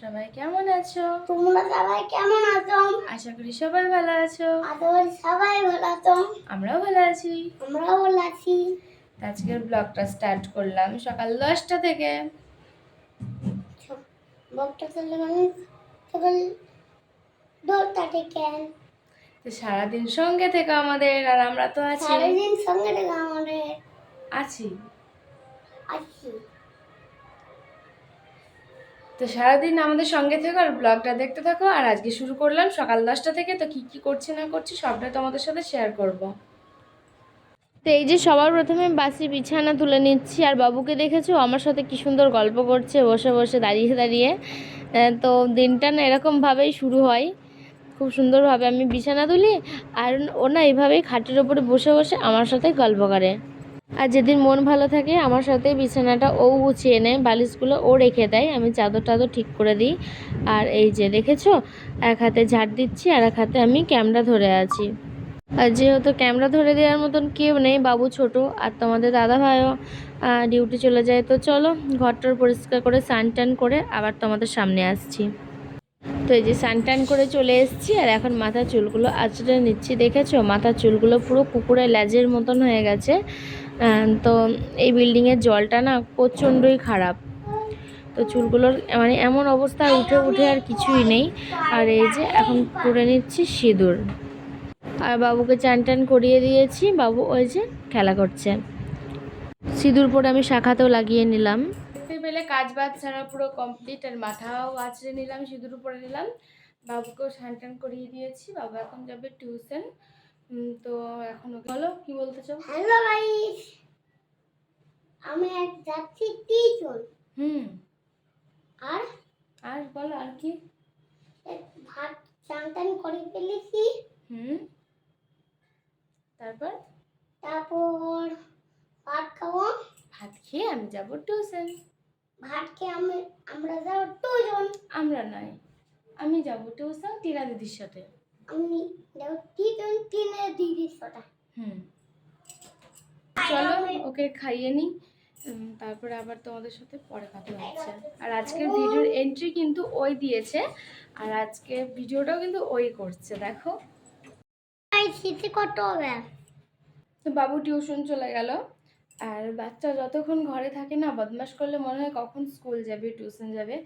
সবাই কেমন আছো? তোমরা সবাই কেমন আছো? আশা করি সবাই ভালো আছো। সবাই ভালো আছো? আমরাও ভালো আছি। আমরাও ভালো আছি। আজকের ব্লগটা স্টার্ট করলাম সকাল 10টা থেকে। ব্লগটা চললে মানে সকাল 10টা থেকে। তো সারাদিন সঙ্গে থেকে আমাদের, আর আমরা তো আছি সারাদিন সঙ্গে থেকে আমাদের আছি আছি। তো সারাদিন আমাদের সঙ্গে থেকো আর ব্লগটা দেখতে থাকো। আর আজকে শুরু করলাম সকাল 10টা থেকে। তো কি কি করছি না করছি সবটাই তোমাদের সাথে শেয়ার করব। তো এই যে সবার প্রথমে বাসি বিছানা তুলে নিচ্ছি। আর বাবুকে দেখেছো আমার সাথে কি সুন্দর গল্প করছে বসে বসে দাঁড়িয়ে দাঁড়িয়ে। তো দিনটা না এরকমভাবেই শুরু হয়, খুব সুন্দরভাবে আমি বিছানা তুলি আর ও না এইভাবেই খাটের ওপরে বসে বসে আমার সাথে গল্প করে। আর যেদিন মন ভালো থাকে আমার সাথে বিছানাটা ও গুছিয়ে নেয়, বালিশগুলো ও রেখে দেয়, আমি চাদর টাদর ঠিক করে দিই। আর এই যে দেখেছো এক হাতে ঝাড় দিচ্ছি আর এক হাতে আমি ক্যামেরা ধরে আছি। আর যেহেতু ক্যামেরা ধরে দেওয়ার মতন কেউ নেই, বাবু ছোট আর তোমাদের দাদা ভাইও ডিউটি চলে যায়। তো চলো ঘরটার পরিষ্কার করে স্নান টান করে আবার তোমাদের সামনে আসছি। তো এই যে স্নান টান করে চলে এসেছি আর এখন মাথার চুলগুলো আঁচড়ে নিচ্ছি। দেখেছো মাথার চুলগুলো পুরো কুকুরের লেজের মতন হয়ে গেছে। তো এই বিল্ডিংয়ের জলটা না প্রচণ্ডই খারাপ। তো চুলগুলোর মানে এমন অবস্থা, উঠে উঠে আর কিছুই নেই। আর এই যে এখন করে নিচ্ছি সিঁদুর। আর বাবুকে চান টান করিয়ে দিয়েছি, বাবু ওই যে খেলা করছে। সিঁদুর পরে আমি শাখাতেও লাগিয়ে নিলাম। দেখতে পেলে কাজ বাজ ছাড়া পুরো কমপ্লিট। আর মাথাও আঁচড়ে নিলাম, সিঁদুর পরে নিলাম, বাবুকেও চান টান করিয়ে দিয়েছি। বাবু এখন যাবে টিউশন। তো এখন বলো কি বলতে চাও? হ্যালো গাইস, আমি আজ যাচ্ছি টিউশন। আর আর বলো আর কি? ভাত চান টান করে ফেলেছি। তারপর ভাত খাবো। ভাত খেয়ে আমি যাব টিউশন। ভাত খেয়ে আমরা যাবো টিউশন। আমরা নয়, আমি যাব টিউশন টিনা দিদির সাথে। আমি যাবো টিউশন টিনা দিদির সাথে। চলো ওকে খাইয়ে নিই, তারপরে আবার তোমাদের সাথে পরে কথা হচ্ছে। আর আজকের ভিডিওর এন্ট্রি কিন্তু ওই দিয়েছে, আর আজকে ভিডিওটাও কিন্তু ওই করছে। দেখো শীতে কত হবে। তো বাবু টিউশন চলে গেল। আর বাচ্চা যতক্ষণ ঘরে থাকে না, বদমাশ করলে মনে হয় কখন স্কুল যাবে টিউশন যাবে।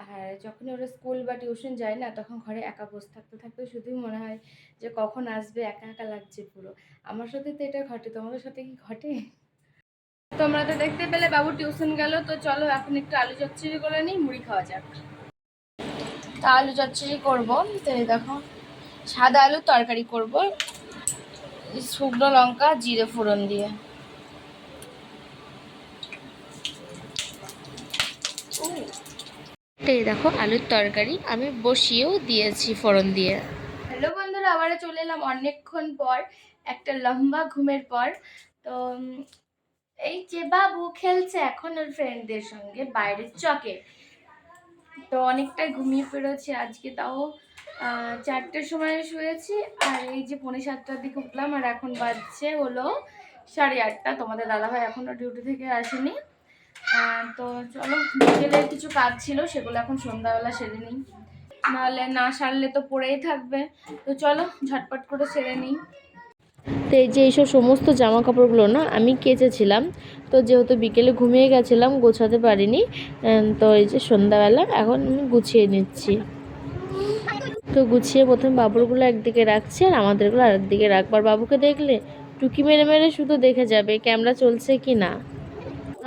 আর যখন ওরা স্কুল বা টিউশন যায় না, তখন ঘরে একা বসে থাকতে থাকতে শুধুই মনে হয় যে কখন আসবে, একা একা লাগছে পুরো। আমার সাথে তো এটা ঘটে, তোমাদের সাথে কি ঘটে? তোমরা তো দেখতে পেলে বাবু টিউশন গেল। তো চলো এখন একটু আলু চচ্চড়ি করে নিই, মুড়ি খাওয়া যাক। তা আলু চচ্চড়ি করবো। তো এই দেখো সাদা আলুর তরকারি করবো, শুকনো লঙ্কা জিরে ফোড়ন দিয়ে। এই দেখো আলুর তরকারি আমি বসিয়েও দিয়েছি ফোড়ন দিয়ে। হ্যালো বন্ধুরা, আবারও চলে এলাম অনেকক্ষণ পর, একটা লম্বা ঘুমের পর। তো এই যে বাবু খেলছে এখন ওর ফ্রেন্ডদের সঙ্গে বাইরের চকে। তো অনেকটাই ঘুমিয়ে পড়েছি আজকে, তাও 4টের সময় শুয়েছি। আর এই যে 7:45 দিকে উঠলাম, আর এখন বাজছে হলো 8:30। তোমাদের দাদাভাই এখনও ডিউটি থেকে আসেনি। তো চলো বিকেলের কিছু কাজ ছিল সেগুলো এখন সন্ধ্যাবেলা সেরে নিই, নাহলে না সারলে তো পড়েই থাকবে। তো চলো ঝটপট করে সেরে নিই। তো এই যে এইসব সমস্ত জামা কাপড়গুলো না আমি কেচেছিলাম। তো যেহেতু বিকেলে ঘুমিয়ে গেছিলাম গোছাতে পারিনি। তো এই যে সন্ধ্যাবেলা এখন আমি গুছিয়ে নিচ্ছি। তো গুছিয়ে প্রথমে বাবুরগুলো একদিকে রাখছি আর আমাদেরগুলো আরেকদিকে রাখবার। বাবুকে দেখলে টুকি মেরে মেরে শুধু দেখে যাবে ক্যামেরা চলছে কি না।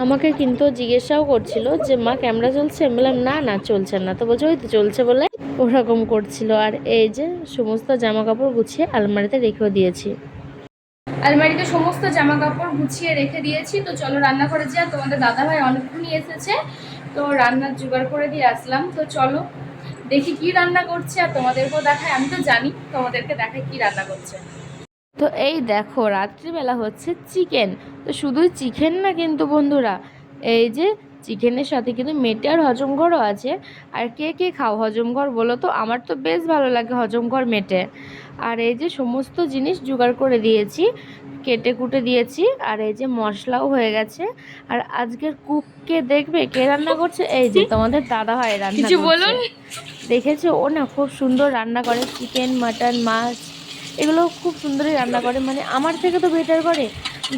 আমাকে কিন্তু জিজ্ঞাসাও করছিল যে মা ক্যামেরা চলছে, আমি বললাম না না চলছে না। তো বলছে ওই তো চলছে বলে ওরকম করছিল। আর এই যে সমস্ত জামা কাপড় গুছিয়ে আলমারিতে রেখেও দিয়েছি। আলমারিতে সমস্ত জামা কাপড় গুছিয়ে রেখে দিয়েছি। তো চলো রান্না করে যাই। তোমাদের দাদাভাই অনেকক্ষণই এসেছে, তো রান্নার জোগাড় করে দিয়ে আসলাম। তো চলো দেখি কি রান্না করছে আর তোমাদেরকেও দেখাই। আমি তো জানি, তোমাদেরকে দেখাই কি রান্না করছে। তো এই দেখো রাত্রিবেলা হচ্ছে চিকেন। তো শুধুই চিকেন না কিন্তু বন্ধুরা, এই যে চিকেনের সাথে কিন্তু মেটে আর হজমঘরও আছে। আর কে কে খাও হজমঘর বলো তো? আমার তো বেশ ভালো লাগে হজমঘর মেটে। আর এই যে সমস্ত জিনিস জোগাড় করে দিয়েছি, কেটে কুটে দিয়েছি, আর এই যে মশলাও হয়ে গেছে। আর আজকের কুককে দেখবে কে রান্না করছে, এই যে তোমাদের দাদা ভাই রান্না কিছু করছে। বলুন। দেখেছো, ও না খুব সুন্দর রান্না করে, চিকেন মাটন মাছ এগুলো খুব সুন্দরই রান্না করে, মানে আমার থেকে তো বেটার করে।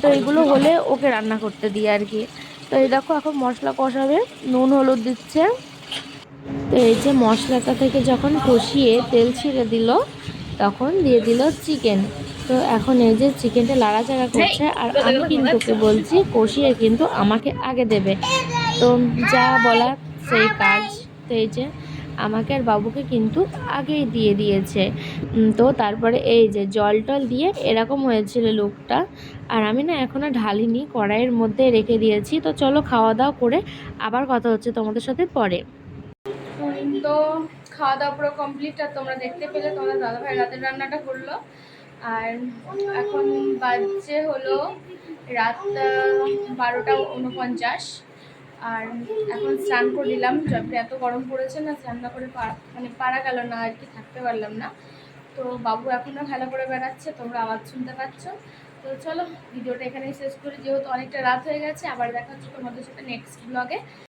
তো এগুলো হলে ওকে রান্না করতে দিই আর কি। তো এই দেখো এখন মশলা কষাবে, নুন হলুদ দিচ্ছে। তো এই যে মশলাটা থেকে যখন কষিয়ে তেল ছিঁড়ে দিল, তখন দিয়ে দিল চিকেন। তো এখন এই যে চিকেনটা লাড়াচাড়া করছে, আর আমি কিন্তু ওকে বলছি কষিয়ে কিন্তু আমাকে আগে দেবে। তো যা বলার সেই কাজ। তো এই যে আমাকে আর বাবুকে কিন্তু আগেই দিয়ে দিয়েছে। তো তারপরে এই যে জল টল দিয়ে এরকম হয়েছিল লুকটা। আর আমি না এখনও ঢালিনি, কড়াইয়ের মধ্যে রেখে দিয়েছি। তো চলো খাওয়া দাওয়া করে আবার কথা হচ্ছে তোমাদের সাথে পরে। তো খাওয়া দাওয়া পুরো কমপ্লিট, আর তোমরা দেখতে পেলে তোমাদের দাদাভাই রাতের রান্নাটা করলো। আর এখন বাজছে হলো রাত 12:49। আর এখন স্নান করে নিলাম, যবে এত গরম পড়েছে না, স্নান না করে মানে পারা গেল না আর কি, থাকতে পারলাম না। তো বাবু এখনও খেলা করে বেড়াচ্ছে, তোমরা আওয়াজ শুনতে পাচ্ছ। তো চলো ভিডিওটা এখানেই শেষ করি, যেহেতু অনেকটা রাত হয়ে গেছে। আবার দেখা হচ্ছে তোমাদের সাথে নেক্সট ব্লগে।